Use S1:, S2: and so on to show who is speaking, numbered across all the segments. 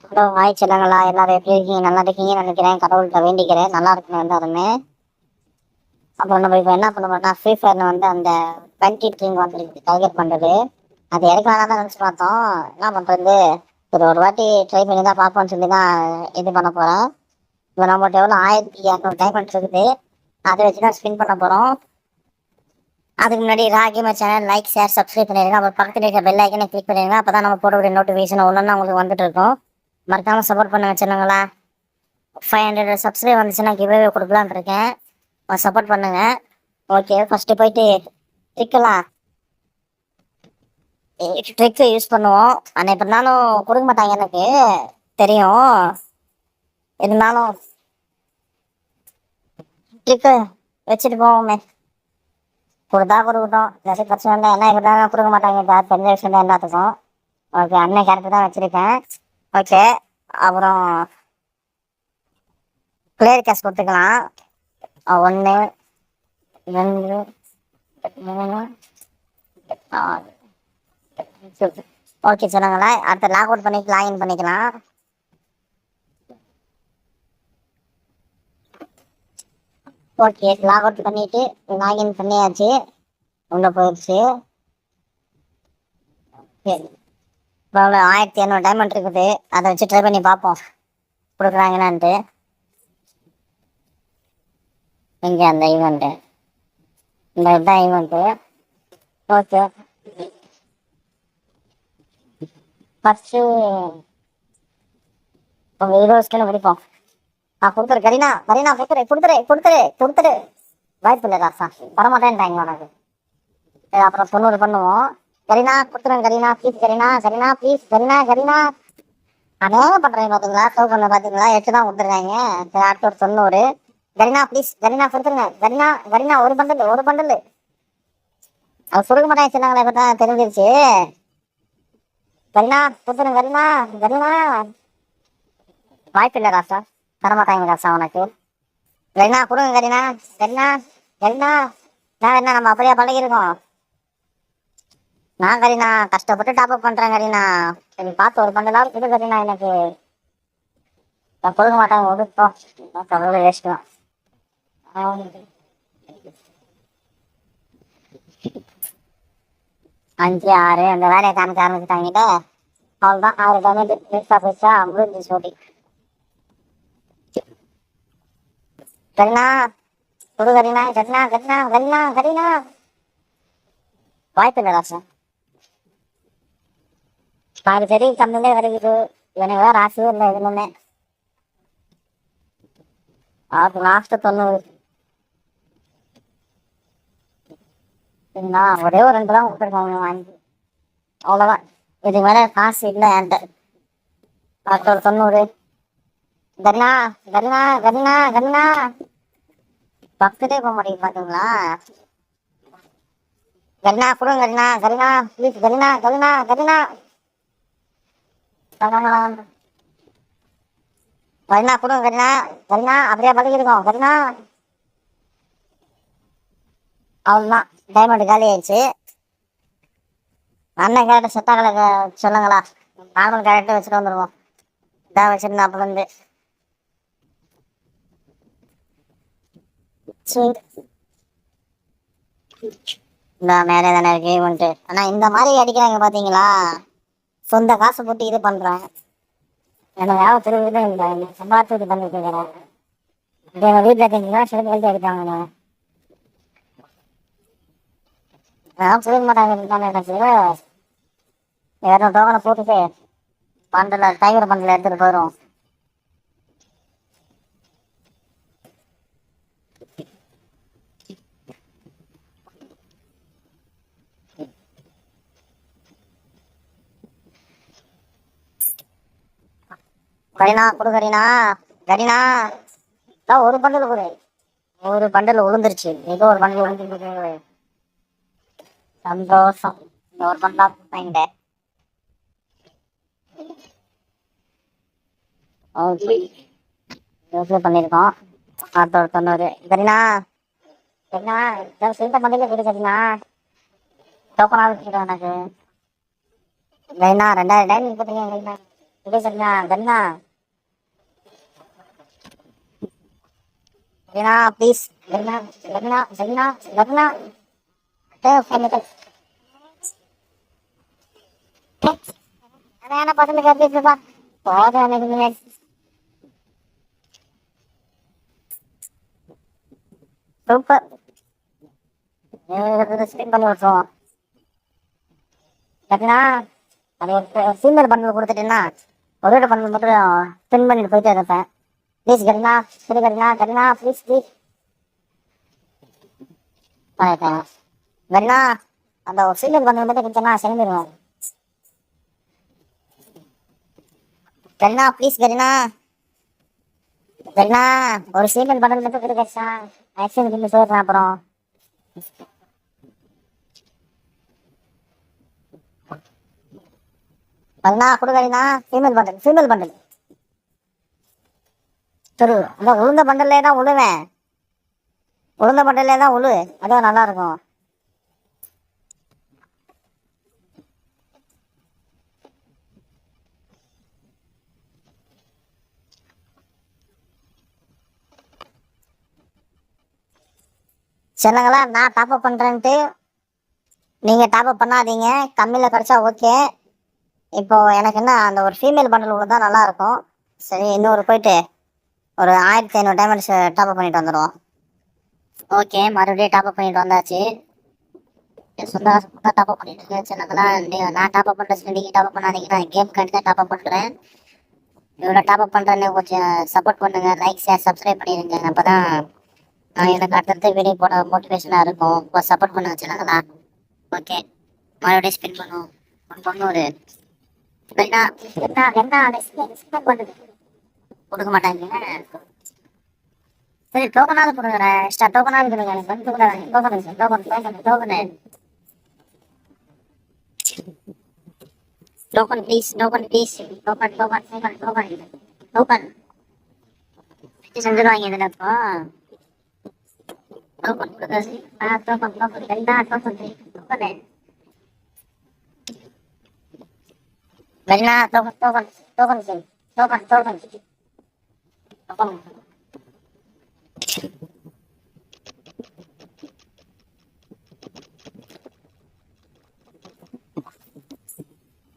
S1: Hello hi செல்லங்களா, எல்லாரும் எப்படி இருக்கீங்க? நல்லா இருக்கீங்கன்னு நினைக்கிறேன். கடவுள்கிட்ட வேண்டிக்கிறேன் நல்லா இருக்கணும் எல்லாருமே. அப்புறம் நம்ம இப்போ என்ன பண்ணுவோம்னா, ஃப்ரீ ஃபயர்ல வந்து அந்த கண்ட்ரி கிங் வந்துருக்கு டைகர் பண்ணுறது. அது இறக்கலாம் தான் நினச்சி பார்த்தோம். என்ன பண்ணுறது, ஒரு வாட்டி ட்ரை பண்ணி தான் பார்ப்போம்னு சொல்லி தான் இது பண்ண போகிறேன். இப்போ நம்மகிட்ட எவ்வளோ 1200 டைமண்ட் இருக்குது. அதை வச்சு தான் ஸ்பின் பண்ண போகிறோம். அதுக்கு முன்னாடி ராகிமா சேனல் லைக் ஷேர் சப்ஸ்கிரைப் பண்ணிடுங்க. அப்புறம் பக்கத்தில் இருக்க பெல் ஐக்கனை கிளிக் பண்ணிடுங்க. அப்போ தான் நம்ம போடக்கூடிய நோட்டிஃபிகேஷன் ஒன்று உங்களுக்கு வந்துட்டு இருக்கும். மறக்காமல் சப்போர்ட் பண்ண வச்சுருங்களா. 500 சப்ஸ்கிரைப் வந்துச்சுன்னா கிவ்வே கொடுக்கலான்னு இருக்கேன். சப்போர்ட் பண்ணுங்க. ஓகே, ஃபஸ்ட்டு போயிட்டு ட்ரிக்கு யூஸ் பண்ணுவோம். ஆனால் எப்படி இருந்தாலும் கொடுக்க மாட்டாங்க எனக்கு தெரியும். இருந்தாலும் ட்ரிக்கு வச்சுட்டு போவோமே. கொடுக்கட்டும், ஜாஸ்தி பிரச்சனை இல்லை. என்ன எப்படி இருந்தாலும் கொடுக்க மாட்டாங்க, தெரிஞ்ச விஷயம் தான் எல்லாத்துக்கும். ஓகே, அண்ணன் கேரக்டர் தான் வச்சுருக்கேன். ஓகே, அப்புறம் பிளேயர் கேஷ் கொடுத்துக்கலாம். 1 2 3 4. ஓகே சொன்னாங்களா, அடுத்த லாக் அவுட் பண்ணிட்டு லாகின் பண்ணிக்கலாம். ஓகே, லாக் அவுட் பண்ணிட்டு லாகின் பண்ணியாச்சு. உள்ள போயிடுச்சு. இப்போ 1200 டைமண்ட் இருக்குது. அதை வச்சு ட்ரை பண்ணி பார்ப்போம் கொடுக்குறாங்களான்ட்டு. இங்கே அந்த ஈவெண்ட்டு, இந்த இதுதான் ஈவெண்ட்டு. ஓகே, ஃபஸ்ட்டு உங்கள் 20 ஸ்கில் முடிப்போம். கொடுத்துரு கரீனா, கொடுத்துரு. வாய்ப்பு இல்லை ராசா, வரமாட்டேன்ட்டாங்க உனக்கு. அப்புறம் 90 பண்ணுவோம். கரீனா கொடுத்துருங்க. கரீனா ப்ளீஸ். அநேகம் பண்ணுறேன் பார்த்தீங்களா, டோக்கனில் பார்த்தீங்களா 8 தான் கொடுத்துருக்காங்க. சரி, அடுத்த ஒரு 90. கரீனா ப்ளீஸ், கொடுத்துருங்க. கரீனா ஒரு பண்டல். அவர் கொடுக்க மாட்டாங்க சொன்னாங்களே, இப்போ தான் தெரிஞ்சிருச்சு. கரீனா கொடுத்துருங்க. கரீனா வாய்ப்பு இல்லை ராசா, தரமாட்டாங்க ராசா உனக்கு. கரீனா கொடுங்க. கரீனா நான் என்ன நம்ம அப்படியே பழகிருக்கோம். நான் கரீனா கஷ்டப்பட்டு டாப்அப் பண்ணுறேன் கரீனா. சரி, பார்த்து ஒரு பண்டலாவது கொடு கரீனா. எனக்கு கொடுக்க மாட்டாங்க, ஒதுப்போம். கடவுளை வேஸ்ட்டும். 5 6 அந்த வேலையை காமிக்க ஆரம்பிச்சுட்டாங்கிட்ட. அவ்வளோதான், 6 டேமேஜ் பெருசா முடிஞ்சு சோட்டி. கரீனா கொடு கரீனா. வாய்ப்பு இல்லை ராசா, பாரு சரி கம்மியிலே வருது. எனக்கு வேறு ராசியும் இல்லை எதுவுமே. அது லாஸ்ட்டு 90. நான் ஒரே ஒரு 2 தான் கொடுத்துருக்கோம் வாங்கி, அவ்வளோதான். இதுக்கு மேலே காசு இல்லை என்கிட்ட. அடுத்த ஒரு 90. கரீனா பக்கத்தே போக மாட்டேங்குது பார்த்தீங்களா. கரீனா கொடுங்க. கரீனா ப்ளீஸ். கரீனா கொடுங்க. கரீனா அப்படியே பழகிருக்கோம். கரீனா அவ்வளோதான், டைமண்ட் காலி ஆயிடுச்சு. அண்ணன் கேரக்டர் செட்டாகலை சொல்லுங்களா. நார்மல் கேரக்டர் வச்சுட்டு வந்துடுவோம். இதான் வச்சுருந்தேன் அப்போலேருந்து. சரி, இந்த மேலே தானே இருக்கு. ஆனால் இந்த மாதிரி அடிக்கிறாங்க பார்த்தீங்களா, சொந்த காசு போட்டு இது பண்ணுறேன். எனக்கு வேலை திருவிழா இல்லை, சம்பாதிச்சு இது பண்ணிட்டு இருக்கிறேன். எங்கள் வீட்டில் இருக்கீங்களா சில பேர் எடுத்தாங்க. சொல்ல மாட்டாங்க. எனக்கு 200 டோக்கனை போட்டுட்டு டைகர் பண்டில் எடுத்துகிட்டு போயிடும். கரீனா கொடு. கரீனா ஒரு பண்டல் கொடு. ஒரு பண்டல் விழுந்துருச்சு. ஏதோ ஒரு பண்டல் விழுந்துருக்கு. சந்தோஷம். ஒரு பண்டலா கொடுத்தாங்க. ஓகே, பண்ணியிருக்கோம். அடுத்த ஒரு 90. கரீனா சிந்த பண்டிலே கொடு. கரீனா டோக்கனாக வச்சுக்கிறேன் எனக்கு. கரீனா 2000 டைம் கொடுத்துருக்கேன். இதே சரிண்ணா கண்ணா சரிண்ணா ப்ளீஸ் கண்ணா கண்ணா சரிண்ணா கண்ணா பசங்க கேட்டுப்பா போதும் எனக்கு சூப்பர் ஸ்பின் பண்ணி விட்டுருவோம் கட்டினா அது ஒரு சீனியர் பண்டில் கொடுத்துட்டேன்னா ஒரு பண்டில் மட்டும் ஸ்பின் பண்ணிட்டு போயிட்டே இருப்பேன் ப்ளீஸ் கட்டினா சரி கட்டினா கட்டினா ப்ளீஸ் ப்ளீஸ் பண்ணிட்டேன் கட்டினா அந்த ஒரு சீனியர் பண்டில் மட்டும் கொடுத்தேன்னா சேர்ந்துருவேன் கட்டினா ப்ளீஸ் கட்டினா கட்டினா ஒரு சீனியர் பண்டில் மட்டும் கொடுக்கச்சா ஆக்சிடென்ட் பண்ணி போயிடுறேன் அப்புறம் கண்ணா கொடுக்கறீனா ஃபீமேல் பண்டல் சரி அந்த உளுந்த பண்டல்லே தான் உழுவேன் உளுந்த பண்டல்லே தான் உழு அதுவும் நல்லா இருக்கும் சொன்னாங்களா நான் டாப் அப் பண்றேன்ட்டு நீங்க டாப் அப் பண்ணாதீங்க கம்மியில கிடைச்சா ஓகே இப்போ எனக்கு என்ன அந்த ஒரு ஃபீமேல் பண்டல் உள்ள தான் நல்லா இருக்கும் சரி இன்னொரு போயிட்டு ஒரு 1500 டைமண்ட்ஸ் டாப் அப் பண்ணிட்டு வந்துடுவோம் ஓகே மறுபடியும் டாப் அப் பண்ணிட்டு வந்தாச்சு சொந்தா டாப் அப் பண்ணிட்டு இருக்கேன் சொன்னாங்களா நான் டாப் அப் பண்றேன் நீங்க டாப் அப் பண்ணாதீங்க நான் கேம் கண்டு தான் டாப் அப் பண்றேன் இவ்வளோ டாப் அப் பண்றேன்னு கொஞ்சம் சப்போர்ட் பண்ணுங்க லைக் ஷேர் சப்ஸ்கிரைப் பண்ணிடுங்க அப்பதான் எனக்கு அடுத்தடுத்து வீடியோ போட மோட்டிவேஷனா இருக்கும் சப்போர்ட் பண்ண வச்சுருங்களா ஓகே மறுபடியும் ஸ்பெண்ட் பண்ணுவோம் பொண்ணு கொடுக்க மாட்டாங்க சரி டோக்கனாவது கொடுங்க எக்ஸ்ட்ரா டோக்கனாவது கொடுங்க எனக்கு வந்து டோக்கன் ப்ளீஸ் டோக்கன் செஞ்சிருவாங்க இதுல இப்போ token token Gana, token.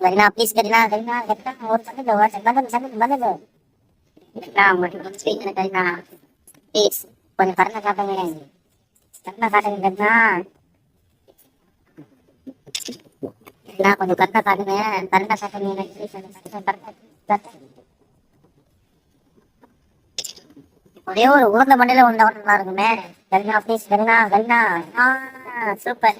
S1: Gana, please, Gana. Or Gana. Gana. Please, when Karna Gana. நான் கொஞ்சம் கரெக்டாக காட்டுங்க கரெக்டாக காட்டுங்க ஒரே ஒரு உருந்த மண்ணில ஒன்று நல்லா இருக்குமே கல்னா ப்ளீஸ் கல்னா சூப்பர்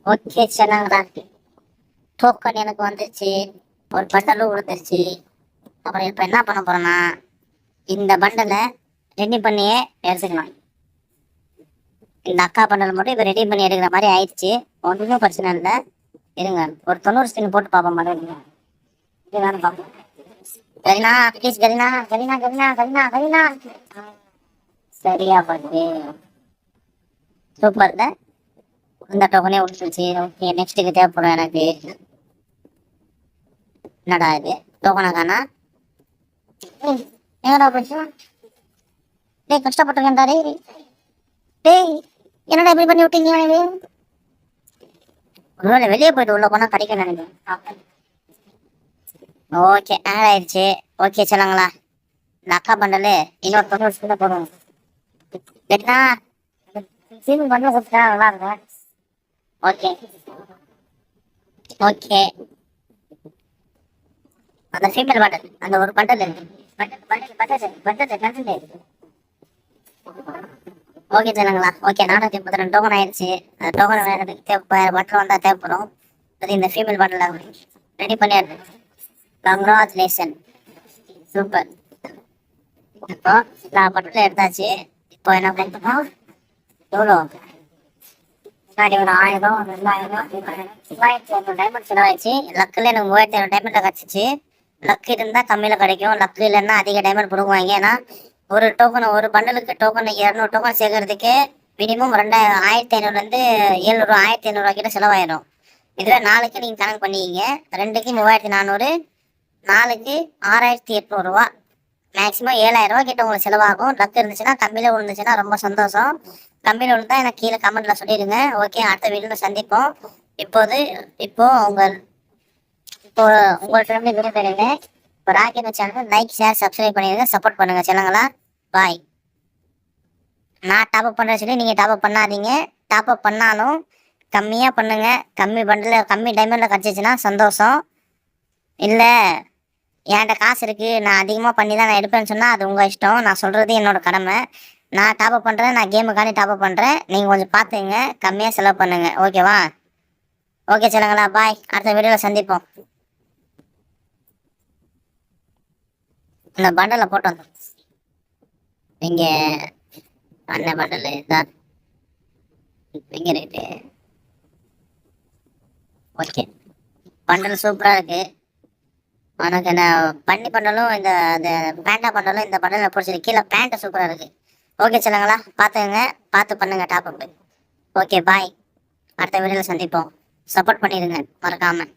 S1: ஓகே சொன்னாங்களா டோக்கன் எனக்கு வந்துருச்சு ஒரு பண்டலும் விழுந்துருச்சு அப்புறம் இப்போ என்ன பண்ண போறேன்னா இந்த பண்டலை ரெடி பண்ணியே எடுத்துக்கலாம் இந்த அக்கா பண்டல் மட்டும் இப்போ ரெடி பண்ணி எடுக்கிற மாதிரி ஆயிடுச்சு ஒன்றுமே பிரச்சனை இல்லை இருங்க ஒரு 90 ஸ்பின் போட்டு பார்ப்போம் மாதிரி இதுதானே பார்ப்போம் கரீனா ப்ளீஸ் கரீனா சரியா பாட்டு சூப்பர் இந்த டோக்கனே விட்டுருச்சு ஓகே நெக்ஸ்ட்டுக்கு தேவைப்படும் எனக்கு என்னடா இது டோக்கனா காணா என்னடா போச்சு டேய் கஷ்டப்பட்டிருக்கேன்டா டேய் என்னடா இப்படி பண்ணி விட்டீங்க ஒருவேளை வெளியே போயிட்டு உள்ள போனா கிடைக்கும் நினைக்கிறேன் ஓகே ஆட் ஆயிடுச்சு ஓகே சொல்லுங்களா இந்த அக்கா பண்டலு இன்னொரு 90 ஸ்பின்ல போடுவோம் கேட்டா சீன் பண்ண கொடுத்தா நல்லா இருக்கும் ஓகே ஓகே அந்த ஃபீமேல் பண்டல் அந்த ஒரு பண்டல் ஓகே சொல்லுங்களா ஓகே 432 டோக்கன் ஆயிடுச்சு அந்த டோக்கன் வேறு மட்டும் வந்தால் தேவைப்படும் அது இந்த ஃபீமேல் பண்டல் ரெடி பண்ணிடுது கங்க்ராச்சுலேஷன் சூப்பர் இப்போ நான் பண்டல் எடுத்தாச்சு இப்போ என்ன பண்ணுறோம் எவ்வளோ முன்னாடி ஒரு 1000 2000 டைமண்ட் செலவாயிடுச்சு லக்கில் எனக்கு 3500 டைமண்ட்ல கிடச்சிச்சு லக்கு இருந்தால் கம்மியில் கிடைக்கும் லக்கு இல்லைன்னா அதிக டைமண்ட் கொடுக்குவாங்க ஏன்னா ஒரு டோக்கன் ஒரு பண்டலுக்கு டோக்கன் 200 டோக்கன் சேர்க்கறதுக்கே மினிமம் 2500 700 1500 கிட்ட செலவாயிடும். இதுவே நாளுக்கு நீங்கள் கணக்கு பண்ணிக்கிங்க. 2க்கு 3400, நாளுக்கு 6800 மேக்ஸிமம் 7000 கிட்ட உங்களுக்கு செலவாகும். லக் இருந்துச்சுன்னா கம்மியில் விழுந்துச்சுன்னா ரொம்ப சந்தோஷம். கம்மியில் விழுந்தா எனக்கு கீழே கமெண்ட்டில் சொல்லிடுங்க. ஓகே, அடுத்த வீடியோவில் சந்திப்போம். இப்போ உங்கள்கிட்ட விரும்புகிறேங்க. இப்போ rocket channel like share subscribe பண்ணிடுங்க. சப்போர்ட் பண்ணுங்கள் சேனங்களா. பாய். நான் டாப்அப் பண்ணுறேன் சொல்லி நீங்கள் டாப்அப் பண்ணாதீங்க. டாப்அப் பண்ணாலும் கம்மியாக பண்ணுங்கள். கம்மி டைமண்டில் கிடச்சிச்சின்னா சந்தோஷம். இல்லை என்கிட்ட காசு இருக்குது, நான் அதிகமாக பண்ணி தான் நான் எடுப்பேன்னு சொன்னால் அது உங்கள் இஷ்டம். நான் சொல்கிறது என்னோட கடமை. நான் டாப்அப் பண்ணுறேன், நான் கேமுக்காண்டி டாப்அப் பண்ணுறேன். நீங்கள் கொஞ்சம் பார்த்துங்க, கம்மியாக செலவு பண்ணுங்கள். ஓகேவா? ஓகே சொல்லுங்களா. பாய். அடுத்த வீடியோவில் சந்திப்போம். இந்த பண்டலில் போட்டு வந்தோம். இங்கே அண்ணன் பண்டல் இதுதான் இங்கே இருக்கு. ஓகே, பண்டல் சூப்பராக இருக்குது. உனக்கு என்ன பண்ணி பண்ணலும் இந்த பேண்டா பண்ணலும் இந்த பண்டலில் பிடிச்சிருக்கு. கீழே பேண்ட்டு சூப்பராக இருக்குது. ஓகே சொல்லுங்களா. பார்த்துங்க, பார்த்து பண்ணுங்கள் டாப்அப். Okay bye. அடுத்த வீடியோவில் சந்திப்போம். சப்போர்ட் பண்ணிடுங்க மறக்காமல்.